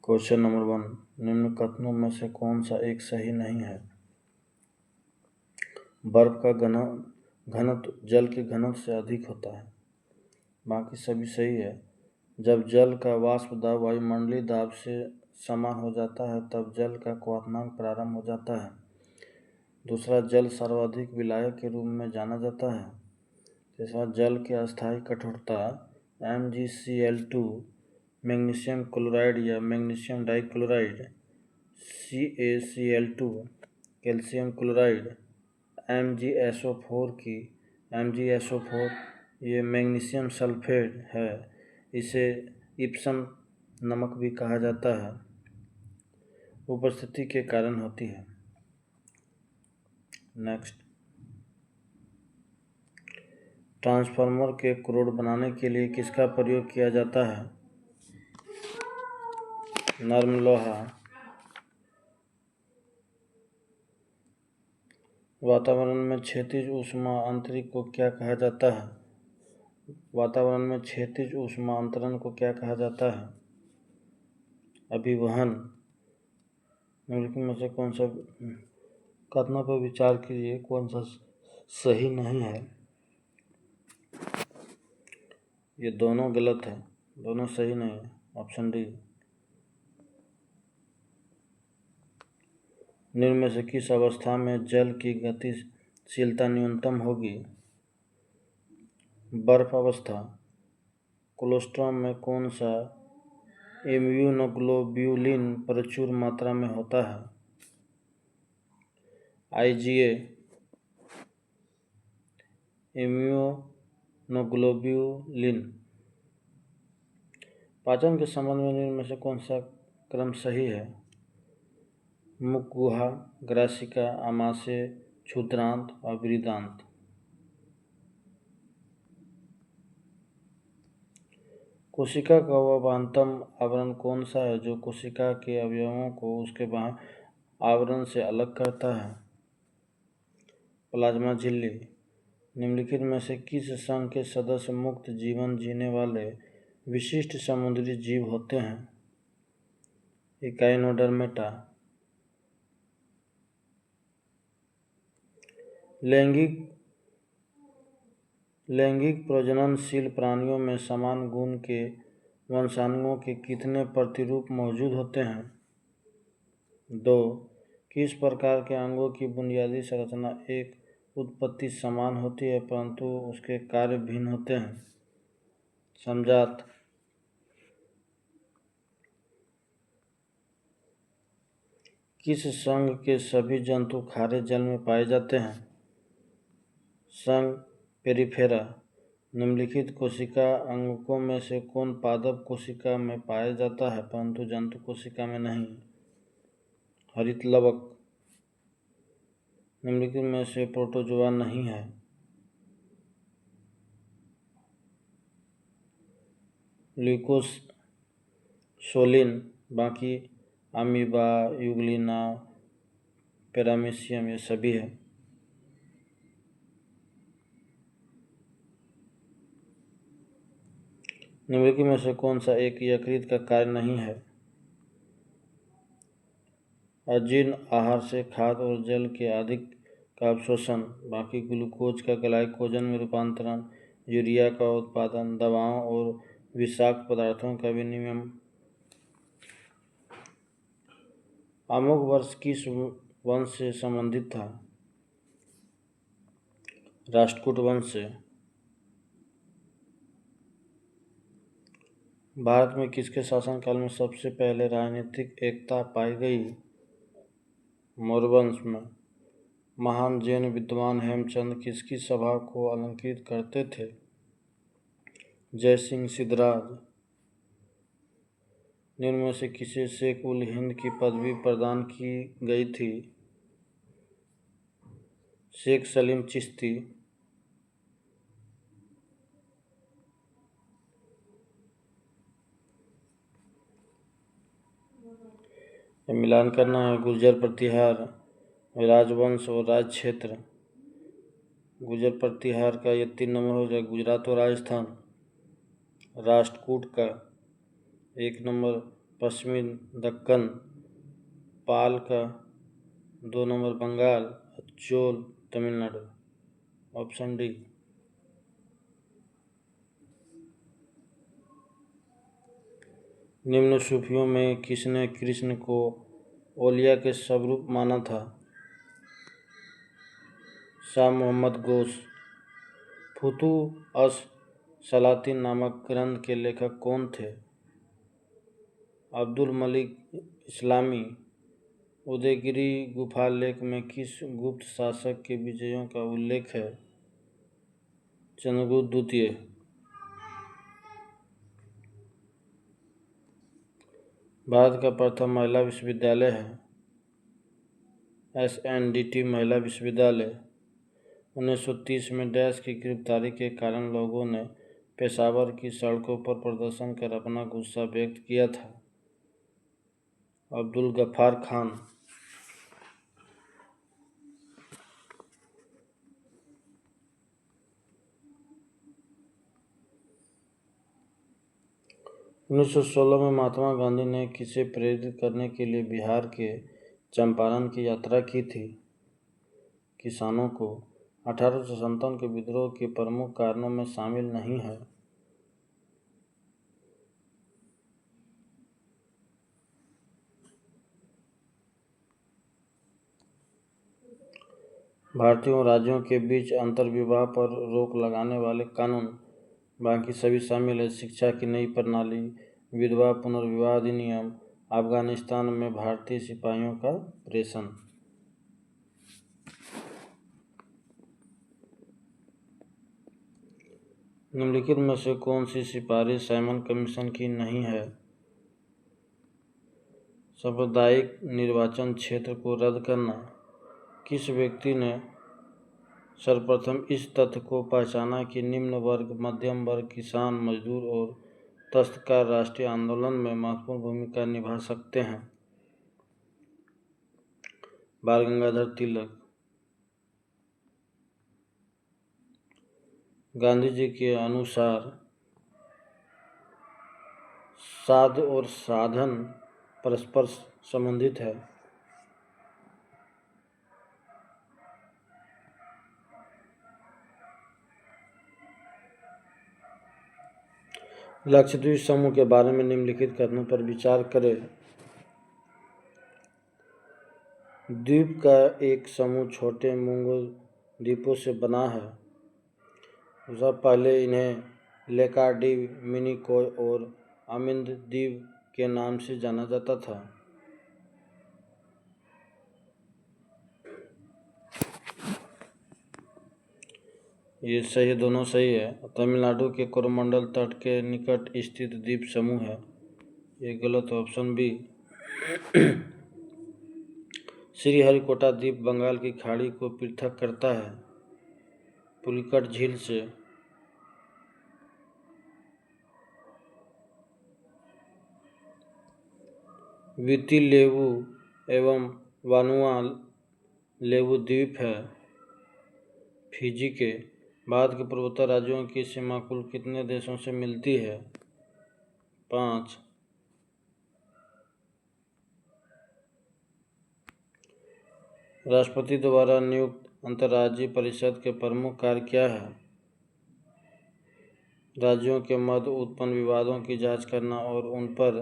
Question number 1, निम्न कथनों में से कौन सा एक सही नहीं है? बर्फ का घनत्व जल के घनत्व से अधिक होता है। बाकी सभी सही है। जब जल का वाष्प दाब वायुमंडलीय दाब से समान हो जाता है तब जल का क्वथनांक प्रारंभ हो जाता है। दूसरा, जल सर्वाधिक विलायक के रूप में जाना जाता है। तीसरा, जल की अस्थायी कठोरता MgCl2, मैग्नीशियम क्लोराइड या magnesium dichloride CaCl2, calcium chloride MgSO4 ये मैग्नीशियम सल्फेट है, इसे इप्सम नमक भी कहा जाता है, उपस्थिति के कारण होती है। नेक्स्ट, ट्रांसफार्मर के क्रोड बनाने के लिए किसका प्रयोग किया जाता है? नर्म लोहा। वातावरण में क्षैतिज ऊष्मा अंतरण को क्या कहा जाता है? वातावरण में क्षैतिज ऊष्मा अंतरण को क्या कहा जाता है? अभिवहन। निम्नलिखित में से कौन सा कथनों पर विचार कीजिए, कौन सा सही नहीं है? ये दोनों गलत है, दोनों सही नहीं है। Option D. निम्न में से किस अवस्था में जल की गतिशीलता न्यूनतम होगी? बर्फ अवस्था। कोलोस्ट्रम में कौन सा इम्यूनोग्लोब्यूलिन प्रचुर मात्रा में होता है? IgA। इम्यूनोग्लोब्यूलिन। पाचन के संबंध में निम्न में से कौन सा क्रम सही है? मुख गुहा, ग्रासिका, आमाशय, क्षुद्रांत और बृहदांत। कोशिका का वह बाह्यतम आवरण कौन सा है जो कोशिका के अवयवों को उसके बाह्य आवरण से अलग करता है? प्लाज्मा झिल्ली। निम्नलिखित में से किस संघ के सदस्य मुक्त जीवन जीने वाले विशिष्ट समुद्री जीव होते हैं? इकाइनोडर्मेटा। लैंगिक प्रजननशील प्राणियों में समान गुण के वंशाणुओं के कितने प्रतिरूप मौजूद होते हैं? 2। किस प्रकार के अंगों की बुनियादी संरचना एक उत्पत्ति समान होती है परंतु उसके कार्य भिन्न होते हैं? समजात। किस संघ के सभी जंतु खारे जल में पाए जाते हैं? संघ पेरिफेरा। निम्नलिखित कोशिका अंगकों में से कौन पादप कोशिका में पाया जाता है परंतु जंतु कोशिका में नहीं? हरित लवक। निम्नलिखित में से प्रोटोजोआ नहीं है? ल्यूकोसोलिन। बाकी अमीबा, यूग्लिना, पैरामीशियम ये सभी है। निम्नलिखित में से कौन सा एक यकृत का कार्य नहीं है? अजीर्ण आहार से खाद्य और जल के अधिक का अवशोषण, बाकी ग्लूकोज का ग्लाइकोजन में रूपांतरण, यूरिया का उत्पादन, दवाओं और विषाक्त पदार्थों का विनिमय। अमोघ वर्ष किस वंश से संबंधित था? राष्ट्रकूट वंश से। भारत में किसके शासनकाल में सबसे पहले राजनीतिक एकता पाई गई? मौर्य वंश में। महान जैन विद्वान हेमचंद किसकी सभा को अलंकृत करते थे? जय सिंह सिद्धराज। निम्न में से किसे शेख उल हिंद की पदवी प्रदान की गई थी? शेख सलीम चिश्ती। मिलान करना है। गुर्जर प्रतिहार, राजवंश और राज क्षेत्र। गुर्जर प्रतिहार का ये 3 नंबर हो जाए, गुजरात और राजस्थान। राष्ट्रकूट का 1 नंबर पश्चिमी दक्कन, पाल का 2 number Bengal, Chola Tamil Nadu. Option D. निम्न सूफियों में किसने कृष्ण को ओलिया के स्वरूप माना था? शाह मोहम्मद गोश। फुतू अस सलातिन नामक ग्रंथ के लेखक कौन थे? अब्दुल मलिक इस्लामी। उदयगिरी गुफा लेख में किस गुप्त शासक के विजयों का उल्लेख है? चंद्रगुप्त द्वितीय। भारत का प्रथम महिला विश्वविद्यालय है? SNDT महिला विश्वविद्यालय। 1930 में डैश की गिरफ्तारी के कारण लोगों ने पेशावर की सड़कों पर प्रदर्शन कर अपना गुस्सा व्यक्त किया था? अब्दुल गफ्फार खान। उन्नीस सौ 16 में महात्मा गांधी ने किसे प्रेरित करने के लिए बिहार के चंपारण की यात्रा की थी? किसानों को। 1857 के विद्रोह के प्रमुख कारणों में शामिल नहीं है? भारतीयों राज्यों के बीच अंतर्विवाह पर रोक लगाने वाले कानून। बाकी सभी शामिल है? शिक्षा की नई प्रणाली, विधवा पुनर्विवाह अधिनियम, अफगानिस्तान में भारतीय सिपाहियों का प्रेषण। निम्नलिखित में से कौन सी सिफारिश साइमन कमीशन की नहीं है? सांप्रदायिक निर्वाचन क्षेत्र को रद्द करना। किस व्यक्ति ने सर्वप्रथम इस तथ्य को पहचाना कि निम्न वर्ग, मध्यम वर्ग, किसान, मजदूर और दस्तकार राष्ट्रीय आंदोलन में महत्वपूर्ण भूमिका निभा सकते हैं? बाल गंगाधर तिलक। गांधी जी के अनुसार साध और साधन परस्पर संबंधित है। लक्षद्वीप समूह के बारे में निम्नलिखित कथनों पर विचार करें। द्वीप का एक समूह छोटे मूंगल द्वीपों से बना है। दूसरा, पहले इन्हें लेकार्डी, मिनिकॉय और अमिंद द्वीप के नाम से जाना जाता था। ये सही है, दोनों सही है। तमिलनाडु के कोरोमंडल तट के निकट स्थित द्वीप समूह है। ये गलत। Option B. श्रीहरिकोटा द्वीप बंगाल की खाड़ी को पृथक करता है पुलिकट झील से। विति लेवु एवं वानुआ लेवु द्वीप है फिजी के। भारत के पूर्वोत्तर राज्यों की सीमा कुल कितने देशों से मिलती है? 5। राष्ट्रपति द्वारा नियुक्त अंतर्राज्यीय परिषद के प्रमुख कार्य क्या है? राज्यों के मध्य उत्पन्न विवादों की जांच करना और उन पर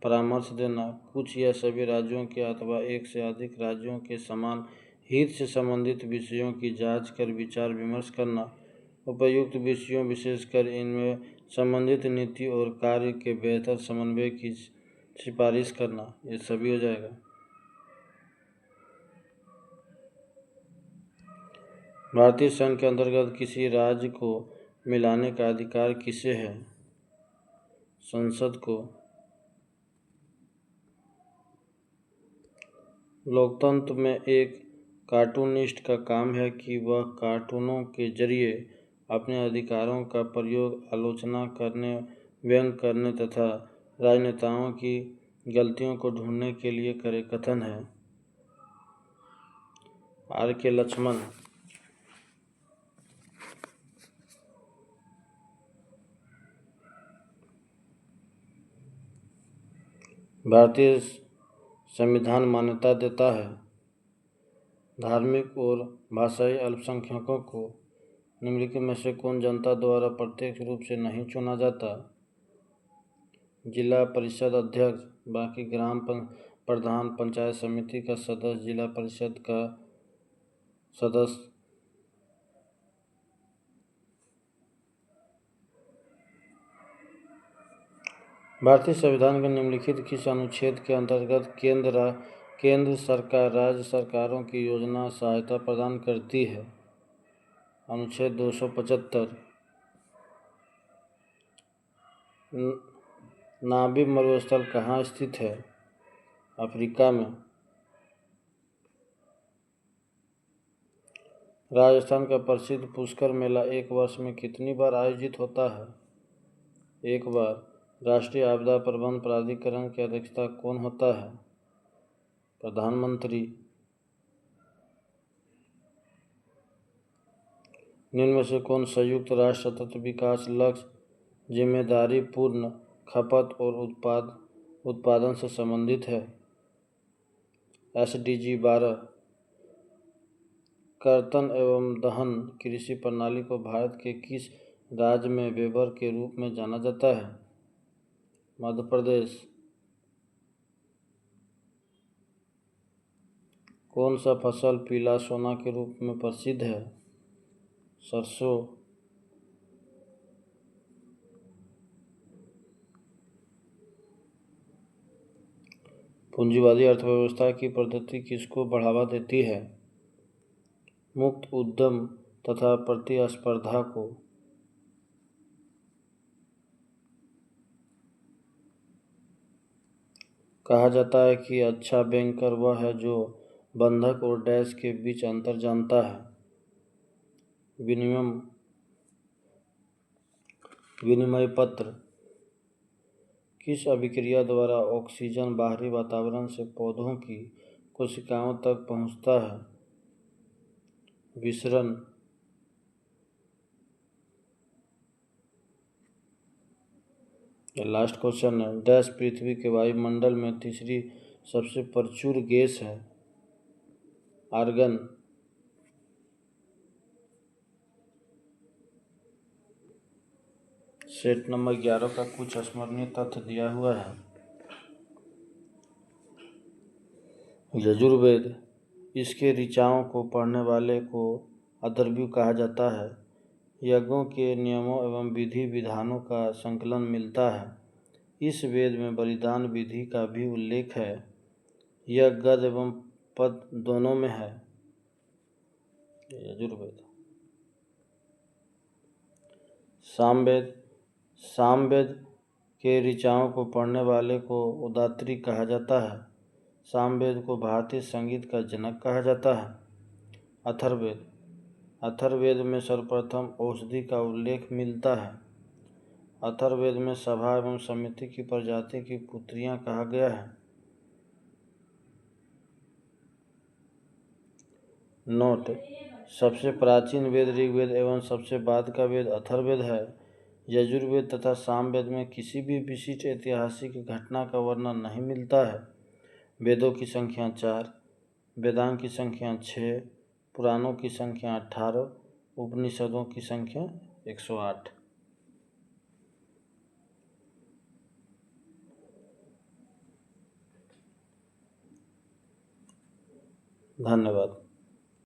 परामर्श देना। कुछ या सभी राज्यों के अथवा एक से अधिक राज्यों के समान हित से संबंधित विषयों की जांच कर विचार विमर्श करना। उपयुक्त विषयों, विशेषकर इनमें संबंधित नीति और कार्य के बेहतर समन्वय की सिफारिश करना। ये सभी हो जाएगा। भारतीय संघ के अंतर्गत किसी राज्य को मिलाने का अधिकार किसे है? संसद को। लोकतंत्र में एक कार्टूनिस्ट का काम है कि वह कार्टूनों के जरिए अपने अधिकारों का प्रयोग आलोचना करने, व्यंग करने तथा राजनेताओं की गलतियों को ढूंढने के लिए करे। कथन है। R.K. लक्ष्मण। भारतीय संविधान मान्यता देता है। धार्मिक और भाषाई अल्पसंख्यकों को निम्नलिखित में से कौन जनता द्वारा प्रत्यक्ष रूप से नहीं चुना जाता? जिला परिषद अध्यक्ष, बाकी ग्राम प्रधान, पंचायत समिति का सदस्य, जिला परिषद का सदस्य। भारतीय संविधान के निम्नलिखित किस अनुच्छेद के अंतर्गत केंद्र सरकार राज्य सरकारों की योजना सहायता प्रदान करती है? अनुच्छेद 275। नाबी मरुस्थल कहाँ स्थित है? अफ्रीका में। राजस्थान का प्रसिद्ध पुष्कर मेला एक वर्ष में कितनी बार आयोजित होता है? एक बार। राष्ट्रीय आपदा प्रबंधन प्राधिकरण की अध्यक्षता कौन होता है? प्रधानमंत्री। निम्न में से कौन संयुक्त राष्ट्र सतत विकास लक्ष्य जिम्मेदारी पूर्ण खपत और उत्पादन से संबंधित है? SDG 12। कर्तन एवं दहन कृषि प्रणाली को भारत के किस राज्य में वेबर के रूप में जाना जाता है? मध्य प्रदेश। कौन सा फसल पीला सोना के रूप में प्रसिद्ध है? सरसों। पूंजीवादी अर्थव्यवस्था की पद्धति किसको बढ़ावा देती है? मुक्त उद्यम तथा प्रतिस्पर्धा को। कहा जाता है कि अच्छा बैंकर वह है जो बंधक और डैश के बीच अंतर जानता है। विनिमय पत्र। किस अभिक्रिया द्वारा ऑक्सीजन बाहरी वातावरण से पौधों की कोशिकाओं तक पहुंचता है? विसरण। लास्ट क्वेश्चन है, डैश पृथ्वी के वायुमंडल में तीसरी सबसे प्रचुर गैस है? आर्गन। सेट नंबर 11 का कुछ स्मरणीय तथ्य दिया हुआ है। यजुर्वेद, इसके ऋचाओं को पढ़ने वाले को अथर्वणीय कहा जाता है। यज्ञों के नियमों एवं विधि विधानों का संकलन मिलता है। इस वेद में बलिदान विधि का भी उल्लेख है। यह गद एवं पद दोनों में है। यजुर्वेद। सामवेद, सामवेद के ऋचाओं को पढ़ने वाले को उदात्री कहा जाता है। सामवेद को भारतीय संगीत का जनक कहा जाता है। अथर्ववेद, अथर्ववेद में सर्वप्रथम औषधि का उल्लेख मिलता है। अथर्ववेद में सभा एवं समिति की प्रजाति की पुत्रियां कहा गया है। नोट, सबसे प्राचीन वेद ऋग्वेद एवं सबसे बाद का वेद अथर्ववेद है। यजुर्वेद तथा सामवेद में किसी भी विशिष्ट ऐतिहासिक घटना का वर्णन नहीं मिलता है। वेदों की संख्या 4, वेदांग की संख्या 6, पुराणों की संख्या 18, उपनिषदों की संख्या 108। धन्यवाद।